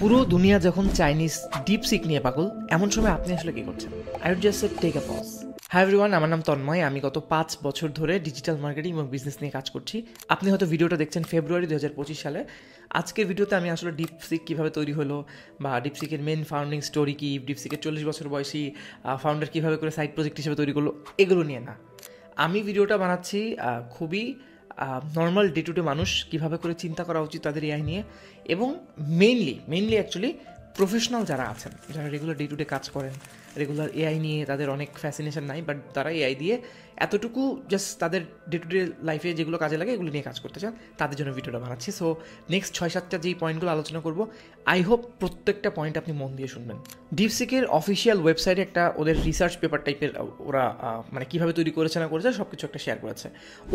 পুরো দুনিয়া যখন চাইনিজ ডিপসিক নিয়ে পাগল, এমন সময় আপনি আসলে কি করছেন? I would just say take a pause. Hi everyone, আমার নাম তন্ময়। আমি গত 5 বছর ধরে ডিজিটাল মার্কেটিং এবং বিজনেস নিয়ে কাজ করছি। আপনি হয়তো ভিডিওটা দেখছেন ফেব্রুয়ারি 2025 সালে। আজকের ভিডিওতে আমি আসলে ডিপসিক কীভাবে তৈরি হলো, বা ডিপসিকের মেন ফাউন্ডিং স্টোরি কি, ডিপসিকের 40 বছর বয়সী ফাউন্ডার কীভাবে করে সাইড প্রজেক্ট হিসেবে তৈরি করলো, এগুলো নিয়ে না। আমি ভিডিওটা বানাচ্ছি খুবই নর্মাল ডে টু ডে মানুষ কীভাবে করে চিন্তা করা উচিত তাদের এআই নিয়ে, এবং মেইনলি অ্যাকচুয়ালি প্রফেশনাল যারা আছেন, যারা রেগুলার ডে টু ডে কাজ করেন, রেগুলার এআই নিয়ে তাদের অনেক ফ্যাসিনেশন নাই, বাট তারা এআই দিয়ে এতটুকু জাস্ট তাদের ডে টু ডে লাইফে যেগুলো কাজে লাগে এগুলো নিয়ে কাজ করতে চান, তাদের জন্য ভিডিওটা বানাচ্ছি। সো নেক্সট 6-7টা যেই পয়েন্টগুলো আলোচনা করব, আই হোপ প্রত্যেকটা পয়েন্ট আপনি মন দিয়ে শুনবেন। ডিপসিকের অফিসিয়াল ওয়েবসাইটে একটা ওদের রিসার্চ পেপার টাইপের ওরা মানে কীভাবে তৈরি করেছে না করেছে সব কিছু একটা শেয়ার করেছে।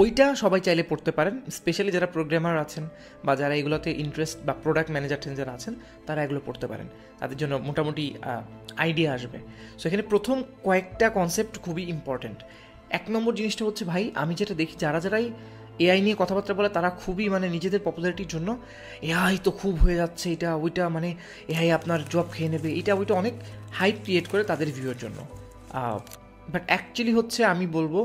ওইটা সবাই চাইলে পড়তে পারেন, স্পেশালি যারা প্রোগ্রামার আছেন বা যারা এগুলোতে ইন্টারেস্ট বা প্রোডাক্ট ম্যানেজার যারা আছেন তারা এগুলো পড়তে পারেন, তাদের জন্য মোটামুটি আইডিয়া আসবে। সো এখানে প্রথম কয়েকটা কনসেপ্ট খুবই ইম্পর্টেন্ট। 1 নম্বর জিনিসটা হচ্ছে, ভাই আমি যেটা দেখি যারাই এআই নিয়ে কথাবার্তা বলে তারা খুবই মানে নিজেদের পপুলারিটির জন্য এআই তো খুব হয়ে যাচ্ছে, এটা ওইটা, মানে এআই আপনার জব খেয়ে নেবে, এটা ওইটা অনেক হাইপ ক্রিয়েট করে তাদের ভিউয়ের জন্য। বাট অ্যাকচুয়ালি হচ্ছে, আমি বলবো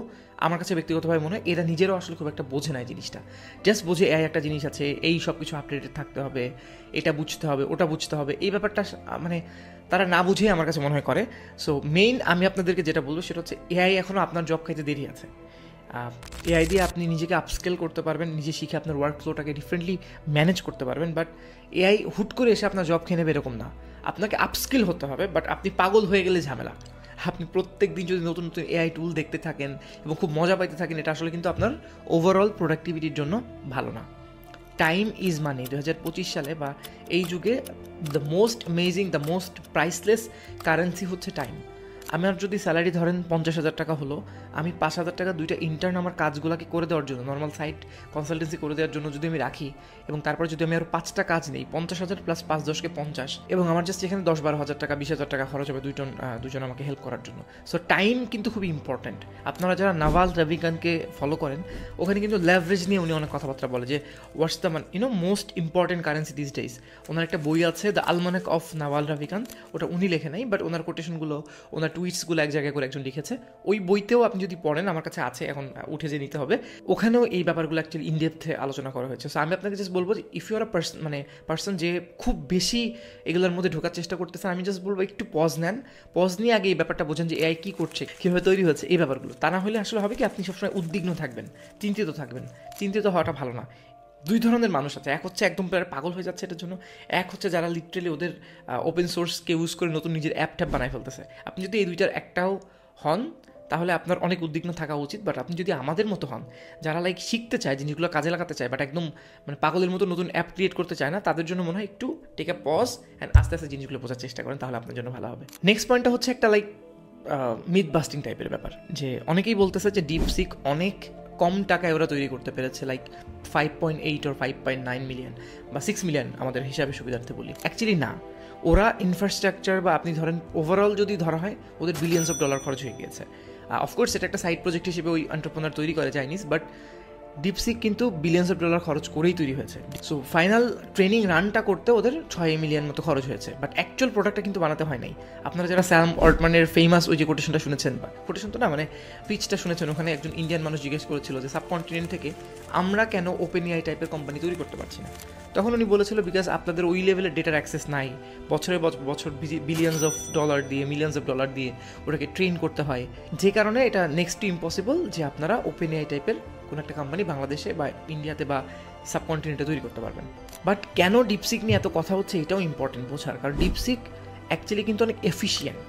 আমার কাছে ব্যক্তিগতভাবে মনে হয় এরা নিজেরও আসলে খুব একটা বোঝে না এই জিনিসটা। জাস্ট বোঝে এআই একটা জিনিস আছে, এই সব কিছু আপডেটেড থাকতে হবে, এটা বুঝতে হবে, ওটা বুঝতে হবে, এই ব্যাপারটা মানে তারা না বুঝেই আমার কাছে মনে হয় করে। সো মেইন আমি আপনাদেরকে যেটা বলবো সেটা হচ্ছে, এআই এখনও আপনার জব খাইতে দেরি আছে। এআই দিয়ে আপনি নিজেকে আপস্কেল করতে পারবেন, নিজে শিখে আপনার ওয়ার্ক ফ্লোটাকে ডিফারেন্টলি ম্যানেজ করতে পারবেন, বাট এআই হুট করে এসে আপনার জব খেয়ে নেবে এরকম না। আপনাকে আপস্কিল হতে হবে, বাট আপনি পাগল হয়ে গেলে ঝামেলা। আপনি প্রত্যেক দিন যদি নতুন নতুন এআই টুল দেখতে থাকেন এবং খুব মজা পাইতে থাকেন, এটা আসলে কিন্তু আপনার ওভারঅল প্রোডাক্টিভিটির জন্য ভালো না। টাইম ইজ মানি 2025 সালে বা এই যুগে the most amazing, the most priceless currency হচ্ছে টাইম। আমার যদি স্যালারি ধরেন 50,000 টাকা হলো, আমি 5,000 টাকা দুইটা ইন্টার্ন আমার কাজগুলোকে করে দেওয়ার জন্য, নর্মাল সাইট কনসালটেন্সি করে দেওয়ার জন্য যদি আমি রাখি, এবং তারপরে যদি আমি আরও 5টা কাজ নেই, 50,000 প্লাস 5-10 = 50, এবং আমার জাস্ট এখানে 10-12,000 টাকা 20,000 টাকা খরচ হবে দুজন আমাকে হেল্প করার জন্য। সো টাইম কিন্তু খুবই ইম্পর্ট্যান্ট। আপনারা যারা নাভাল রাভিকান্তকে ফলো করেন, ওখানে কিন্তু লেভারেজ নিয়ে উনি অনেক কথাবার্তা বলে যে what's the most important currency this days. ওনার একটা বই আছে, the almanack of Naval Ravikant, ওটা উনি লেখে নাই, বাট ওনার কোটেশনগুলো, ওনার টুইটসগুলো এক জায়গায় করে একজন লিখেছে। ওই বইতেও আপনি যদি পড়েন, আমার কাছে আছে, এখন উঠে যে নিতে হবে, ওখানেও এই ব্যাপারগুলো অ্যাকচুয়ালি ইনডেপথে আলোচনা করা হয়েছে। সো আমি আপনাকে জাস্ট বলবো যে ইফ ইউ আর পার্সন যে খুব বেশি এগুলোর মধ্যে ঢোকার চেষ্টা করতেছেন, আমি জাস্ট বলবো একটু পজ নেন, পজ নিয়ে আগে এই ব্যাপারটা বোঝেন যে এআই কী করছে, কীভাবে তৈরি হচ্ছে, এই ব্যাপারগুলো। তা না হলে আসলে হবে কি, আপনি সবসময় উদ্বিগ্ন থাকবেন, চিন্তিত থাকবেন। চিন্তিত হওয়াটা ভালো না। 2 ধরনের মানুষ আছে, এক হচ্ছে একদম পাগল হয়ে যাচ্ছে এটার জন্য, এক হচ্ছে যারা লিটারেলি ওদের ওপেন সোর্সকে ইউজ করে নতুন নিজের অ্যাপ বানায় ফেলতেছে। আপনি যদি এই দুইটার একটাও হন, তাহলে আপনার অনেক উদ্বিগ্ন থাকা উচিত। বাট আপনি যদি আমাদের মতো হন, যারা শিখতে চায়, জিনিসগুলো কাজে লাগাতে চায়, বাট একদম মানে পাগলের মতো নতুন অ্যাপ ক্রিয়েট করতে চায় না, তাদের জন্য মনে হয় একটু টেক আ পজ অ্যান্ড আস্তে আস্তে জিনিসগুলো বোঝার চেষ্টা করেন, তাহলে আপনার জন্য ভালো হবে। নেক্সট পয়েন্টটা হচ্ছে একটা মিথ বাস্টিং টাইপের ব্যাপার, যে অনেকেই বলতেছে যে ডিপসিক অনেক কম টাকায় ওরা তৈরি করতে পেরেছে, 5.8 or 5.9 মিলিয়ন বা 6 মিলিয়ন আমাদের হিসাবে সুবিধার্থে বলি। অ্যাকচুয়ালি না, ওরা ইনফ্রাস্ট্রাকচার বা আপনি ধরেন ওভারঅল যদি ধরা হয়, ওদের বিলিয়ন্স অফ ডলার খরচ হয়ে গিয়েছে। অফকোর্স এটা একটা সাইড প্রজেক্ট হিসেবে ওই এন্টারপ্রেনার তৈরি করে চাইনিজ, বাট ডিপসিক কিন্তু বিলিয়ন্স অফ ডলার খরচ করেই তৈরি হয়েছে। সো ফাইনাল ট্রেনিং রানটা করতে ওদের 6 মিলিয়ন মতো খরচ হয়েছে, বাট অ্যাকচুয়াল প্রোডাক্টটা কিন্তু বানাতে হয় নাই। আপনারা যারা স্যাম অল্টম্যানের ফেমাস ওই যে কোটেশনটা শুনেছেন, বা কোটেশন তো না, মানে পিচটা শুনেছেন, ওখানে একজন ইন্ডিয়ান মানুষ জিজ্ঞেস করেছিল যে সাবকন্টিনেন্ট থেকে আমরা কেন ওপেন এআই টাইপের কোম্পানি তৈরি করতে পারছি না। তখন উনি বলেছিল, বিকজ আপনাদের ওই লেভেলের ডেটার অ্যাক্সেস নাই, বছরের বছর বিলিয়ন্স অফ ডলার দিয়ে, মিলিয়ন্স অফ ডলার দিয়ে ওটাকে ট্রেন করতে হয়, যে কারণে এটা নেক্সট টু ইম্পসিবল যে আপনারা ওপেন এআই টাইপের কোনো একটা কোম্পানি বাংলাদেশে বা ইন্ডিয়াতে বা সাবকন্টিনেন্টে তৈরি করতে পারবেন। বাট কেন ডিপসিক নিয়ে এত কথা হচ্ছে, এটাও ইম্পর্টেন্ট বোঝার, কারণ ডিপসিক অ্যাকচুয়ালি কিন্তু অনেক efficient,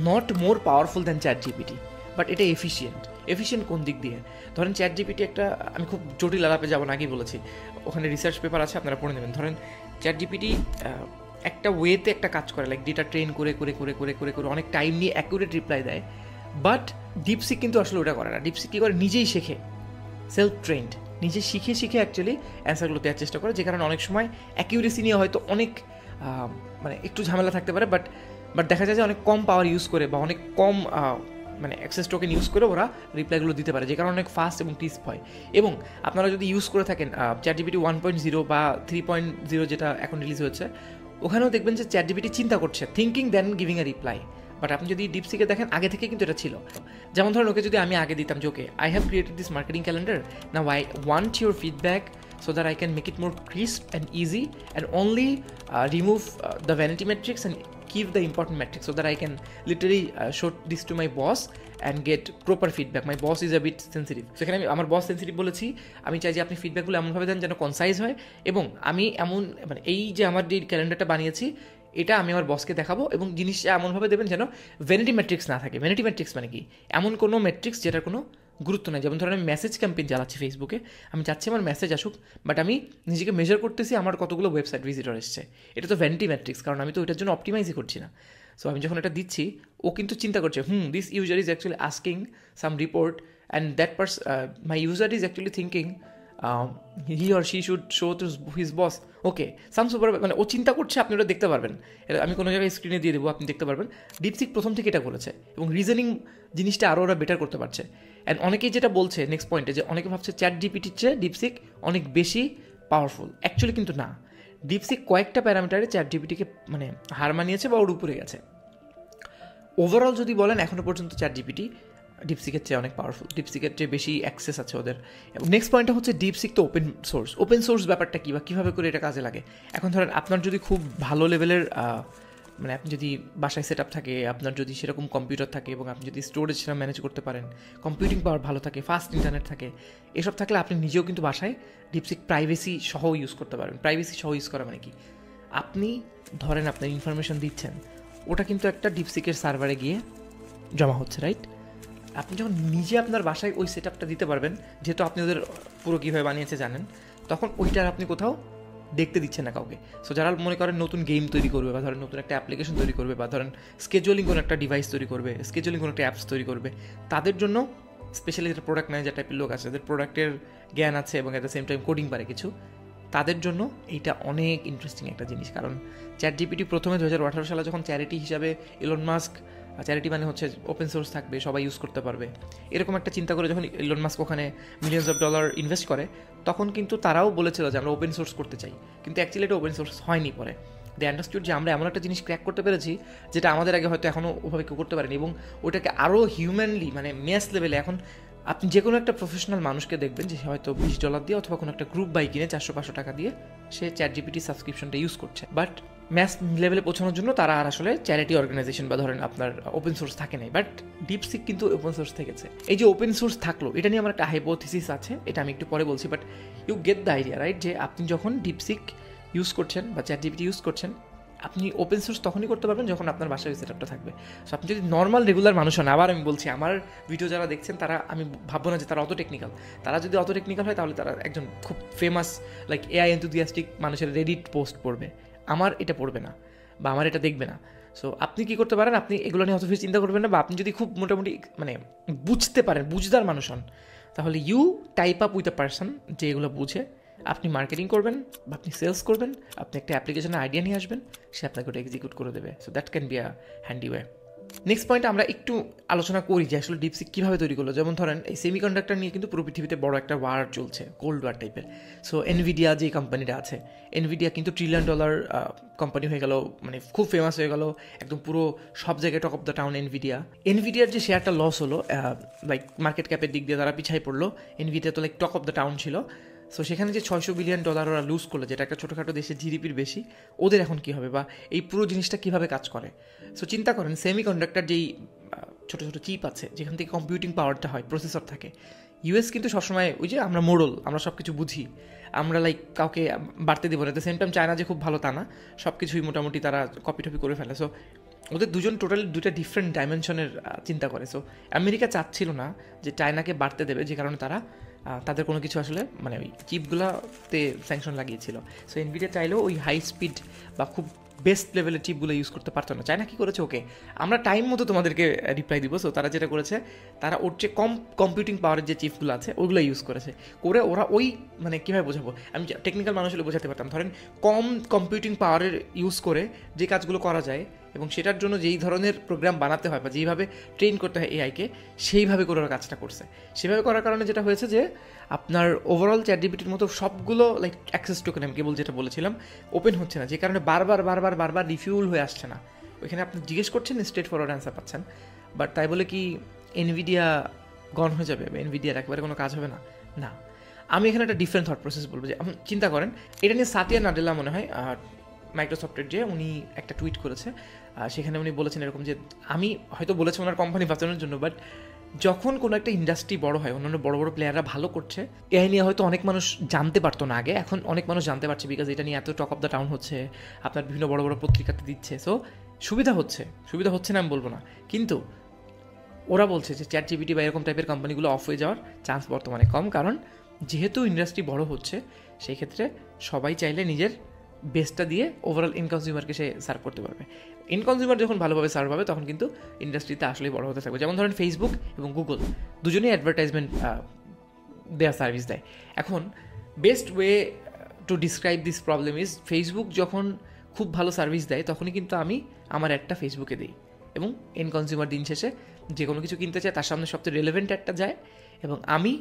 not more powerful than ChatGPT, but এটা এফিশিয়েন্ট কোন দিক দিয়ে? ধরেন চ্যাটজিপিটি একটা, আমি খুব জটিল আলাপে যাবো না, আগেই বলেছি, ওখানে রিসার্চ পেপার আছে, আপনারা পড়ে নেবেন। ধরেন চ্যাটজিপিটি একটা ওয়েতে একটা কাজ করে, ডেটা ট্রেন করে করে করে করে করে করে অনেক টাইম নিয়ে অ্যাকুরেট রিপ্লাই দেয়, বাট ডিপসিক কিন্তু আসলে ওটা করে না। ডিপসিক কী করে, নিজেই শেখে, সেলফ ট্রেন্ড, নিজে শিখে অ্যাকচুয়ালি অ্যান্সারগুলো দেওয়ার চেষ্টা করে, যে কারণে অনেক সময় অ্যাকিউরেসি নিয়ে হয়তো অনেক মানে একটু ঝামেলা থাকতে পারে, বাট দেখা যায় যে অনেক কম পাওয়ার ইউজ করে বা অনেক কম মানে অ্যাক্সেস টোকেন ইউজ করে ওরা রিপ্লাইগুলো দিতে পারে, যে কারণে অনেক ফাস্ট এবং ক্রিস্প হয়। এবং আপনারা যদি ইউজ করে থাকেন চ্যাটজিপিটি 1.0 বা 3.0 যেটা এখন রিলিজ হয়েছে, ওখানেও দেখবেন যে চ্যাট জিপিটি চিন্তা করছে, thinking then giving a reply. But আপনি যদি ডিপসিকে দেখেন আগে থেকে কিন্তু এটা ছিল। যেমন ধরুন ওকে যদি আমি আগে দিতাম যে okay I have created this marketing calendar, now I want your feedback so that I can make it more crisp and easy and only remove the vanity metrics and keep the important metrics so that I can literally show this to my boss and get proper feedback. My boss is a bit sensitive. So এখানে আমি আমার বস sensitive বলেছি, আমি চাই যে আপনি ফিডব্যাকগুলো এমনভাবে দেন যেন কনসাইজ হয়, এবং আমি এমন মানে এই যে আমার যে ক্যালেন্ডারটা বানিয়েছি এটা আমি আমার বসকে দেখাবো, এবং জিনিসটা এমনভাবে দেবেন যেন ভ্যানিটি ম্যাট্রিক্স না থাকে। ভ্যানিটি ম্যাট্রিক্স মানে কি, এমন কোনো ম্যাট্রিক্স যেটার কোনো গুরুত্ব নেই। যেমন ধরেন আমি মেসেজ ক্যাম্পেইন চালাচ্ছি ফেসবুকে, আমি চাচ্ছি আমার মেসেজ আসুক, বাট আমি নিজেকে মেজার করতেছি আমার কতগুলো ওয়েবসাইট ভিজিটর এসছে। এটা তো ভ্যানিটি ম্যাট্রিক্স, কারণ আমি তো ওইটার জন্য অপটিমাইজই করছি না। সো আমি যখন এটা দিচ্ছি ও কিন্তু চিন্তা করছে this user is actually asking some report and that my user is actually thinking he or she should show to his boss okay some super, মানে ও চিন্তা করছে, আপনি ওটা দেখতে পারবেন। এটা আমি কোনো জায়গায় স্ক্রিনে দিয়ে দেবো, আপনি দেখতে পারবেন ডিপসিক প্রথম থেকে এটা করেছে, এবং রিজনিং জিনিসটা আরও ওরা বেটার করতে পারছে। অ্যান্ড অনেকেই যেটা বলছে নেক্সট পয়েন্টে, যে অনেকে ভাবছে চ্যাট জিপিটির চেয়ে ডিপসিক অনেক বেশি পাওয়ারফুল। অ্যাকচুয়ালি কিন্তু না, ডিপসিক কয়েকটা প্যারামিটারে চ্যাট জিপিটিকে মানে হার মানিয়েছে বা ওর উপরে গেছে। ওভারঅল যদি বলেন এখনও পর্যন্ত চ্যাট জিপিটি ডিপসিকের চেয়ে অনেক পাওয়ারফুল, ডিপসিকের চেয়ে বেশি অ্যাক্সেস আছে ওদের। নেক্সট পয়েন্টটা হচ্ছে ডিপসিক তো ওপেন সোর্স। ওপেন সোর্স ব্যাপারটা কী বা কীভাবে করে এটা কাজে লাগে। এখন ধরেন আপনার যদি খুব ভালো লেভেলের মানে আপনি যদি বাসায় সেট আপ থাকে, আপনার যদি সেরকম কম্পিউটার থাকে, এবং আপনি যদি স্টোরেজ সেটা ম্যানেজ করতে পারেন, কম্পিউটিং পাওয়ার ভালো থাকে, ফাস্ট ইন্টারনেট থাকে, এসব থাকলে আপনি নিজেও কিন্তু বাসায় ডিপসিক প্রাইভেসি সহ ইউজ করতে পারবেন। প্রাইভেসি সহ ইউজ করা মানে কি, আপনি ধরেন আপনার ইনফরমেশন দিচ্ছেন, ওটা কিন্তু একটা ডিপসিকের সার্ভারে গিয়ে জমা হচ্ছে, রাইট? আপনি যখন নিজে আপনার বাসায় ওই সেট আপটা দিতে পারবেন, যেহেতু আপনি ওদের পুরো কীভাবে বানিয়েছে জানেন, তখন ওইটার আপনি কোথাও দেখতে দিচ্ছে না কাউকে। সো যারা মনে করেন নতুন গেম তৈরি করবে, বা ধরেন নতুন একটা অ্যাপ্লিকেশন তৈরি করবে, বা ধরেন স্কেজুয়ালিং কোনো একটা ডিভাইস তৈরি করবে, স্কেজুয়ালিং কোনো একটা অ্যাপস তৈরি করবে, তাদের জন্য স্পেশালি যেটা প্রোডাক্ট ম্যানেজার টাইপের লোক আছে, যাদের প্রোডাক্টের জ্ঞান আছে এবং at the same time coding পারে কিছু, তাদের জন্য এইটা অনেক ইন্টারেস্টিং একটা জিনিস। কারণ চ্যাট জিপিটি প্রথমে 2018 সালে যখন চ্যারিটি হিসাবে ইলন মাস্ক, চ্যারিটি মানে হচ্ছে ওপেন সোর্স থাকবে, সবাই ইউজ করতে পারবে, এরকম একটা চিন্তা করে যখন ইলন মাস্ক ওখানে মিলিয়ন্স অফ ডলার ইনভেস্ট করে, তখন কিন্তু তারাও বলেছিল যে আমরা ওপেন সোর্স করতে চাই, কিন্তু অ্যাকচুয়ালি এটা ওপেন সোর্স হয়নি। পরে দে আন্ডারস্টুড যে আমরা এমন একটা জিনিস ক্র্যাক করতে পেরেছি যেটা আমাদের আগে হয়তো এখনও ওভাবে কেউ করতে পারেনি, এবং ওটাকে আরও হিউম্যানলি মানে ম্যাস লেভেলে এখন আপনি যে কোনো একটা প্রফেশনাল মানুষকে দেখবেন যে হয়তো $20 দিয়ে অথবা কোনো একটা গ্রুপ বাই কিনে 400-500 টাকা দিয়ে সে চ্যাট জিপিটি সাবস্ক্রিপশনটা ইউজ করছে। বাট ম্যাস লেভেলে পৌঁছানোর জন্য তারা আর আসলে চ্যারিটি অর্গানাইজেশন বা ধরেন আপনার ওপেন সোর্স থাকে নাই, বাট ডিপসিক কিন্তু ওপেন সোর্স থেকেছে। এই যে ওপেন সোর্স থাকলো, এটা নিয়ে আমার একটা হাইপোথিসিস আছে, এটা আমি একটু পরে বলছি, but you get the idea, right? যে আপনি যখন ডিপসিক ইউজ করছেন বা চ্যাট জিপিটি ইউজ করছেন, আপনি ওপেন সোর্স তখনই করতে পারবেন যখন আপনার বাসায় সেট আপটা থাকবে। সো আপনি যদি নর্মাল রেগুলার মানুষ হন, আবার আমি বলছি আমার ভিডিও যারা দেখছেন তারা, আমি ভাববো না যে তারা অত টেকনিক্যাল। তারা যদি অত টেকনিক্যাল হয় তাহলে তারা একজন খুব ফেমাস লাইক এআই এনথুজিয়াস্টিক মানুষের রেডিট পোস্ট পড়বে, আমার এটা পড়বে না বা আমার এটা দেখবে না। সো আপনি কী করতে পারেন, আপনি এগুলো নিয়ে অত বেশি চিন্তা করবেন না, বা আপনি যদি খুব মোটামুটি মানে বুঝতে পারেন, বুঝদার মানুষ হন, তাহলে you type up with a person যে এগুলো বুঝে, আপনি মার্কেটিং করবেন বা আপনি সেলস করবেন, আপনি একটা অ্যাপ্লিকেশনের আইডিয়া নিয়ে আসবেন, সে আপনাকে ওটা এক্সিকিউট করে দেবে। So that can be a handy way. Next পয়েন্টে আমরা একটু আলোচনা করি যে আসলে ডিপসিক কীভাবে তৈরি করলো। যেমন ধরেন এই সেমিকন্ডাক্টর নিয়ে কিন্তু পুরো পৃথিবীতে বড় একটা ওয়ার চলছে, কোল্ড ওয়ার টাইপের। সো এনভিডিয়া যে কোম্পানিটা আছে, এনভিডিয়া কিন্তু $1 ট্রিলিয়ন কোম্পানি হয়ে গেল, মানে খুব ফেমাস হয়ে গেল, একদম পুরো সব জায়গায় টক অফ দ্য টাউন এনভিডিয়ার যে শেয়ারটা লস হলো, লাইক মার্কেট ক্যাপের দিক দিয়ে তারা পিছাই পড়লো, এনভিডিয়া তো like talk of the town ছিল। সো সেখানে যে $600 বিলিয়ন ওরা লুজ করলো, যেটা একটা ছোটোখাটো দেশের জিডিপির বেশি, ওদের এখন কী হবে বা এই পুরো জিনিসটা কীভাবে কাজ করে। সো চিন্তা করেন সেমিকন্ডাক্টর যেই ছোটো ছোটো চিপ আছে যেখান থেকে কম্পিউটিং পাওয়ারটা হয়, প্রসেসর থাকে, ইউএস কিন্তু সবসময় ওই যে আমরা মোড়ল, আমরা সব কিছু বুঝি, আমরা লাইক কাউকে বাড়তে দেবো না। দ্য সেম টাইম চায়না যে খুব ভালো তা না, সব কিছুই মোটামুটি তারা কপি টপি করে ফেলে। সো ওদের দুজন টোটালি দুইটা ডিফারেন্ট ডাইমেনশনের চিন্তা করে। সো আমেরিকা চাচ্ছিল না যে চায়নাকে বাড়তে দেবে, যে কারণে তারা তাদের কোনো কিছু আসলে মানে ওই চিপগুলোতে স্যাংশন লাগিয়েছিল। সো এনভিডিয়া চাইলেও ওই হাই স্পিড বা খুব বেস্ট লেভেলের চিপগুলো ইউজ করতে পারতো না। চায়না কী করেছে, ওকে আমরা টাইম মতো তোমাদেরকে রিপ্লাই দিব। সো তারা যেটা করেছে, তারা ওর যে কম কম্পিউটিং পাওয়ারের যে চিপগুলো আছে ওইগুলো ইউজ করেছে, করে ওরা ওই মানে কীভাবে বোঝাবো, আমি টেকনিক্যাল মানুষ হলে বোঝাতে পারতাম, ধরেন কম কম্পিউটিং পাওয়ারের ইউজ করে যে কাজগুলো করা যায় এবং সেটার জন্য যেই ধরনের প্রোগ্রাম বানাতে হয় বা যেইভাবে ট্রেন করতে হয় এআইকে, সেইভাবে করে ওরা কাজটা করছে। সেভাবে করার কারণে যেটা হয়েছে যে আপনার ওভারঅল চ্যাট জিপিটির মতো সবগুলো লাইক অ্যাক্সেস টোকেন, আমি কেবল যেটা বলেছিলাম, ওপেন হচ্ছে না, যে কারণে বারবার বারবার রিফিউল হয়ে আসছে না। ওইখানে আপনি জিজ্ঞেস করছেন, স্ট্রেট ফরওয়ার্ড অ্যান্সার পাচ্ছেন, বাট তাই বলে কি এনভিডিয়া গন হয়ে যাবে, এনভিডিয়ার একেবারে কোনো কাজ হবে না? না। আমি এখানে একটা ডিফারেন্ট থট প্রসেস বলবো, যে আপনি চিন্তা করেন, এটা নিয়ে সাতিয়া নাডেলা মনে হয় মাইক্রোসফটের, যে উনি একটা টুইট করেছে, সেখানে উনি বলেছেন এরকম, যে আমি হয়তো বলেছি ওনার কোম্পানি বাঁচানোর জন্য, বাট যখন কোনো একটা ইন্ডাস্ট্রি বড় হয়, অন্যান্য বড় বড় প্লেয়াররা ভালো করছে, এআই নিয়ে হয়তো অনেক মানুষ জানতে পারতো না আগে, এখন অনেক মানুষ জানতে পারছে, বিকজ এটা নিয়ে এত টক অফ দ্য টাউন হচ্ছে, আপনার বিভিন্ন বড় বড় পত্রিকাতে দিচ্ছে, সো সুবিধা হচ্ছে না আমি বলবো না, কিন্তু ওরা বলছে যে ChatGPT বা এরকম টাইপের কোম্পানিগুলো অফ হয়ে যাওয়ার চান্স বর্তমানে কম, কারণ যেহেতু ইন্ডাস্ট্রি বড় হচ্ছে, সেই ক্ষেত্রে সবাই চাইলে নিজের বেস্টটা দিয়ে ওভারঅল ইন কনজিউমারকে সে সার্ভ করতে পারবে। ইন কনজিউমার যখন ভালোভাবে সার্ভ হবে, তখন কিন্তু ইন্ডাস্ট্রিতে আসলেই বড় হতে থাকবে। যেমন ধরেন ফেসবুক এবং গুগল দুজনেই অ্যাডভার্টাইজমেন্ট দেওয়ার সার্ভিস দেয়। এখন best way to describe this problem is, Facebook যখন খুব ভালো সার্ভিস দেয়, তখনই কিন্তু আমি আমার অ্যাডটা ফেসবুকে দিই, এবং এন কনজিউমার দিন শেষে যে কোনো কিছু কিনতে চায়, তার সামনে সবচেয়ে রেলেভেন্ট অ্যাডটা যায়, এবং আমি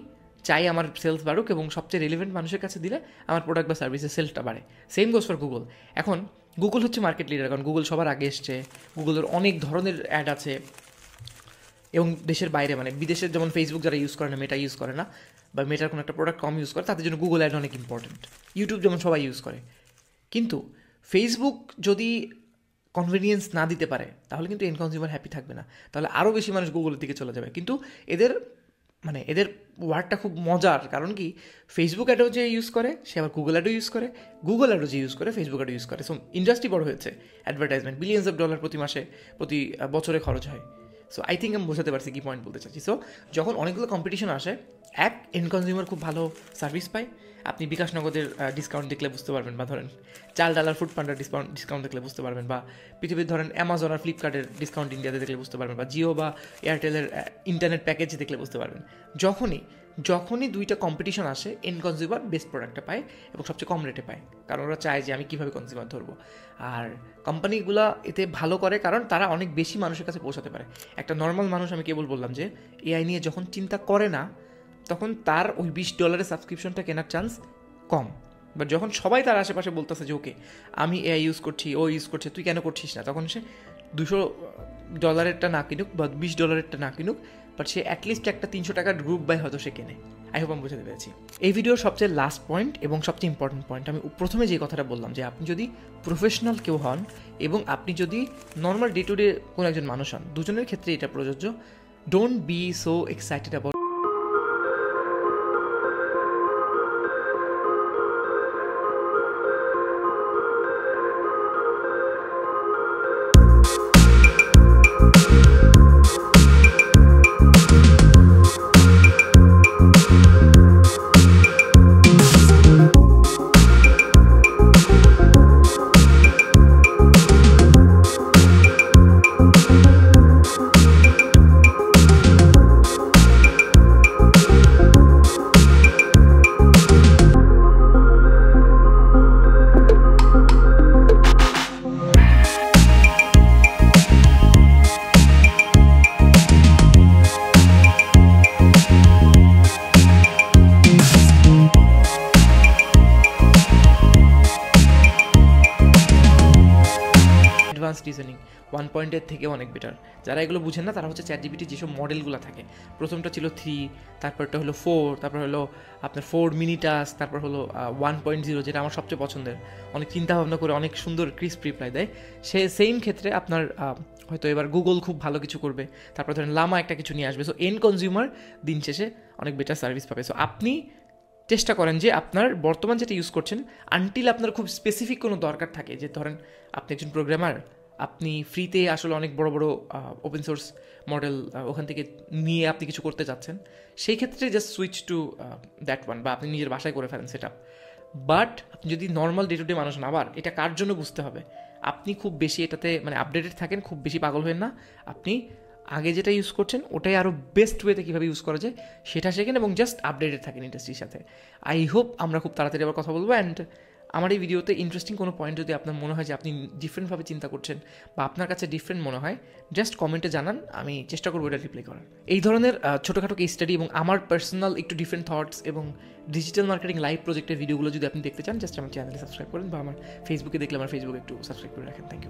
চাই আমার সেলস বাড়ুক, এবং সবচেয়ে রেলিভেন্ট মানুষের কাছে দিলে আমার প্রোডাক্ট বা সার্ভিসের সেলসটা বাড়ে। Same goes for Google. এখন গুগল হচ্ছে মার্কেট লিডার, কারণ গুগল সবার আগে এসছে, গুগলের অনেক ধরনের অ্যাড আছে, এবং দেশের বাইরে, মানে বিদেশের, যেমন ফেসবুক যারা ইউজ করে না, মেটা ইউজ করে না, বা মেটার কোনো একটা প্রোডাক্ট কম ইউজ করে, তাদের জন্য গুগল অ্যাড অনেক ইম্পর্টেন্ট। ইউটিউব যেমন সবাই ইউজ করে, কিন্তু ফেসবুক যদি কনভিনিয়েন্স না দিতে পারে, তাহলে কিন্তু এন্ড কনজিউমার হ্যাপি থাকবে না, তাহলে আরও বেশি মানুষ গুগলের দিকে চলে যাবে। কিন্তু এদের ওয়ার্ডটা খুব মজার, কারণ কি, ফেসবুক অ্যাডও যে ইউজ করে, সে আবার গুগল অ্যাডও ইউজ করে, গুগল অ্যাডও যে ইউজ করে, ফেসবুক অ্যাডও ইউজ করে। সো ইন্ডাস্ট্রি বড় হয়েছে, অ্যাডভার্টাইজমেন্ট বিলিয়ন্স অফ ডলার প্রতি বছরে খরচ হয়। সো আই থিঙ্ক আমি বোঝাতে পারছি কি পয়েন্ট বলতে চাচ্ছি। সো যখন অনেকগুলো কম্পিটিশন আসে, এন্ড কনজিউমার খুব ভালো সার্ভিস পায়। আপনি বিকাশ নগদের ডিসকাউন্ট দেখলে বুঝতে পারবেন, বা ধরেন চাল ডাল আর ফুড পান্ডার ডিসকাউন্ট দেখলে বুঝতে পারবেন, বা পৃথিবীর ধরেন অ্যামাজন আর ফ্লিপকার্টের ডিসকাউন্ট ইন্ডিয়াতে দেখলে বুঝতে পারবেন, বা জিও বা এয়ারটেলের ইন্টারনেট প্যাকেজ দেখলে বুঝতে পারবেন। যখনই দুইটা কম্পিটিশন আসে, এন্ড কনজিউমার বেস্ট প্রোডাক্টটা পায়, এবং সবচেয়ে কম রেটে পায়, কারণ ওরা চায় যে আমি কীভাবে কনজিউমার ধরবো। আর কোম্পানিগুলো এতে ভালো করে, কারণ তারা অনেক বেশি মানুষের কাছে পৌঁছাতে পারে। একটা নর্মাল মানুষ, আমি কেবল বললাম যে এআই নিয়ে যখন চিন্তা করে না, তখন তার ওই $20 সাবস্ক্রিপশনটা কেনার চান্স কম। বাট যখন সবাই তার আশেপাশে বলতেছে যে ওকে আমি এআই ইউজ করছি, ও ইউজ করছে, তুই কেন করছিস না, তখন সে $200 না কিনুক বা $20 না কিনুক, বাট সে অ্যাটলিস্ট একটা $300 গ্রুপ বাই হয়তো সে কেনে। আই হোপ আমি বুঝতে পেরেছি। এই ভিডিওর সবচেয়ে লাস্ট পয়েন্ট এবং সবচেয়ে ইম্পর্টেন্ট পয়েন্ট, আমি প্রথমে যে কথাটা বললাম, যে আপনি যদি প্রফেশনাল কেউ হন, এবং আপনি যদি নর্মাল ডে টু ডে কোনো একজন মানুষ হন, দুজনের ক্ষেত্রে এটা প্রযোজ্য। Don't be so excited about advance reasoning 1.8 থেকে অনেক বেটার। যারা এগুলো বুঝেন না, তারা হচ্ছে ChatGPT যেসব মডেলগুলো থাকে, প্রথমটা ছিল 3, তারপরটা হলো 4, তারপর হলো আপনার 4 মিনি টাস্ক, তারপর হলো 1.0, যেটা আমার সবচেয়ে পছন্দের। অনেক চিন্তাভাবনা করে অনেক সুন্দর ক্রিস্প রিপ্লাই দেয়। সেম ক্ষেত্রে আপনার হয়তো এবার গুগল খুব ভালো কিছু করবে, তারপর ধরেন লামা একটা কিছু নিয়ে আসবে। সো এন্ড কনজিউমার দিন শেষে অনেক বেটার সার্ভিস পাবে। সো আপনি চেষ্টা করেন যে আপনার বর্তমান যেটা ইউজ করছেন, আনটিল আপনার খুব স্পেসিফিক কোনো দরকার থাকে, যে ধরেন আপনি একজন প্রোগ্রামার, আপনি ফ্রিতে আসলে অনেক বড় বড় ওপেন সোর্স মডেল ওখান থেকে নিয়ে আপনি কিছু করতে চাচ্ছেন, সেই ক্ষেত্রে just switch to that one, বা আপনি নিজের বাসায় করে ফেলেন সেট আপ। বাট আপনি যদি নর্মাল ডে টু ডে মানুষ না, আবার এটা কার জন্য বুঝতে হবে, আপনি খুব বেশি এটাতে মানে আপডেটেড থাকেন, খুব বেশি পাগল হবেন না। আপনি আগে যেটা ইউজ করছেন ওটাই আরও বেস্ট ওয়েতে কীভাবে ইউজ করা যায় সেটা শেখেন, এবং জাস্ট আপডেটেড থাকেন ইন্ডাস্ট্রির সাথে। আই হোপ আমরা খুব তাড়াতাড়ি আবার কথা বলবো, অ্যান্ড আমার এই ভিডিওতে ইন্টারেস্টিং কোনো পয়েন্ট যদি আপনার মনে হয় যে আপনি ডিফারেন্টভাবে চিন্তা করছেন বা আপনার কাছে ডিফারেন্ট মনে হয়, জাস্ট কমেন্টে জানান, আমি চেষ্টা করবো এটা রিপ্লাই করার। এই ধরনের ছোটোখাটো কেস স্টাডি এবং আমার পার্সোনাল একটু ডিফারেন্ট থটস এবং ডিজিটাল মার্কেটিং লাইভ প্রজেক্টের ভিডিওগুলো যদি আপনি দেখতে চান, জাস্ট আমার চ্যানেলে সাবস্ক্রাইব করেন বা আমার ফেসবুকে দেখলে আমার ফেসবুকে একটু সাবস্ক্রাইব করে রাখেন। Thank you.